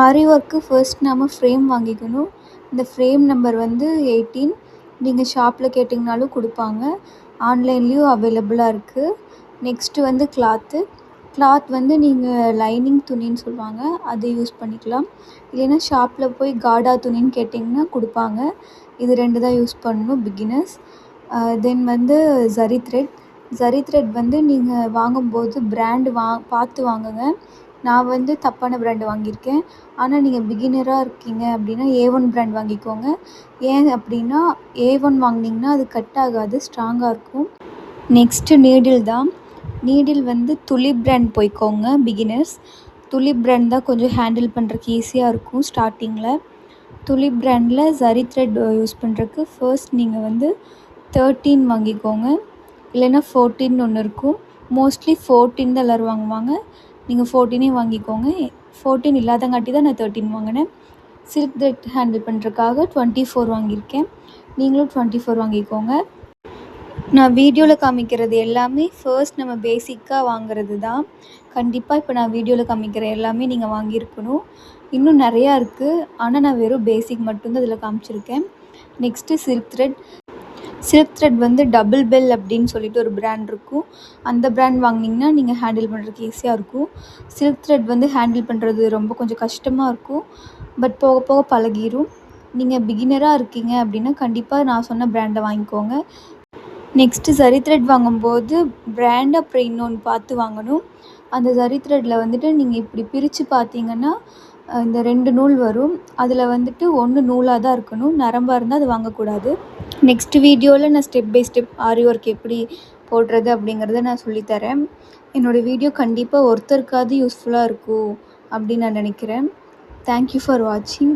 ஆரி work first நம்ம frame வாங்கிக்கணும். இந்த ஃப்ரேம் நம்பர் வந்து 18. நீங்கள் ஷாப்பில் கேட்டிங்கனாலும் கொடுப்பாங்க. ஆன்லைன்லேயும் அவைலபிளாக இருக்குது. நெக்ஸ்ட்டு வந்து கிளாத் வந்து நீங்கள் லைனிங் துணின்னு சொல்லுவாங்க, அது யூஸ் பண்ணிக்கலாம். இல்லைன்னா ஷாப்பில் போய் காடா துணின்னு கேட்டிங்கன்னா கொடுப்பாங்க. இது 2 தான் யூஸ் பண்ணணும் பிகினர்ஸ். தென் வந்து ஜரி த்ரெட் வந்து நீங்கள் வாங்கும்போது பிராண்டு பார்த்து வாங்குங்க. நான் வந்து தப்பான பிராண்டு வாங்கியிருக்கேன். ஆனால் நீங்கள் பிகினராக இருக்கீங்க அப்படின்னா A1 பிராண்ட் வாங்கிக்கோங்க. ஏன் அப்படின்னா A1 வாங்கினீங்கன்னா அது கட் ஆகாது, ஸ்ட்ராங்காக இருக்கும். நெக்ஸ்ட்டு நீடில் வந்து துலிப் பிராண்ட் போய்க்கோங்க பிகினர்ஸ். துலிப் பிராண்ட் தான் கொஞ்சம் ஹேண்டில் பண்ணுறதுக்கு ஈஸியாக இருக்கும் ஸ்டார்டிங்கில். துலிப் பிராண்டில் ஜரி த்ரெட் யூஸ் பண்ணுறதுக்கு ஃபர்ஸ்ட் நீங்கள் வந்து 13 வாங்கிக்கோங்க. இல்லைன்னா 14 ஒன்று இருக்கும். மோஸ்ட்லி 14 தான் எல்லோரும் வாங்குவாங்க. நீங்கள் 14 வாங்கிக்கோங்க. 14 இல்லாதங்காட்டி தான் நான் 13 வாங்கினேன். சில்க் த்ரெட் ஹேண்டில் பண்ணுறதுக்காக 24 வாங்கியிருக்கேன். நீங்களும் 24 வாங்கிக்கோங்க. நான் வீடியோவில் காமிக்கிறது எல்லாமே ஃபர்ஸ்ட் நம்ம பேசிக்காக வாங்குறது தான். கண்டிப்பாக இப்போ நான் வீடியோவில் காமிக்கிற எல்லாமே நீங்கள் வாங்கியிருக்கணும். இன்னும் நிறையா இருக்குது, ஆனால் நான் வெறும் பேசிக் மட்டும்தான் இதில் காமிச்சிருக்கேன். நெக்ஸ்ட்டு சில்க் த்ரெட் வந்து டபுள் பெல் அப்படின்னு சொல்லிட்டு ஒரு பிராண்ட் இருக்கும். அந்த பிராண்ட் வாங்கினீங்கன்னா நீங்கள் ஹேண்டில் பண்ணுறதுக்கு ஈஸியாக இருக்கும். சில்க் த்ரெட் வந்து ஹேண்டில் பண்ணுறது ரொம்ப கொஞ்சம் கஷ்டமாக இருக்கும். பட் போக போக பழகிடும். நீங்கள் பிகினராக இருக்கீங்க அப்படின்னா கண்டிப்பாக நான் சொன்ன பிராண்டை வாங்கிக்கோங்க. நெக்ஸ்ட்டு ஜரி த்ரெட் வாங்கும்போது பிராண்ட் அப்புறம் இன்னொன்று பார்த்து வாங்கணும். அந்த ஜரி த்ரெட்டில் வந்துட்டு நீங்கள் இப்படி பிரித்து பார்த்தீங்கன்னா இந்த 2 நூல் வரும். அதில் வந்துட்டு 1 நூலாக தான் இருக்கணும், நரம்பாக இருந்தால் அது வாங்கக்கூடாது. நெக்ஸ்ட் வீடியோவில் நான் step by step aari work எப்படி போடுறது அப்படிங்கிறத நான் சொல்லித்தரேன். என்னோடய வீடியோ கண்டிப்பாக ஒருத்தருக்காவது யூஸ்ஃபுல்லாக இருக்கும் அப்படின்னு நான் நினைக்கிறேன். தேங்க்யூ ஃபார் வாட்சிங்.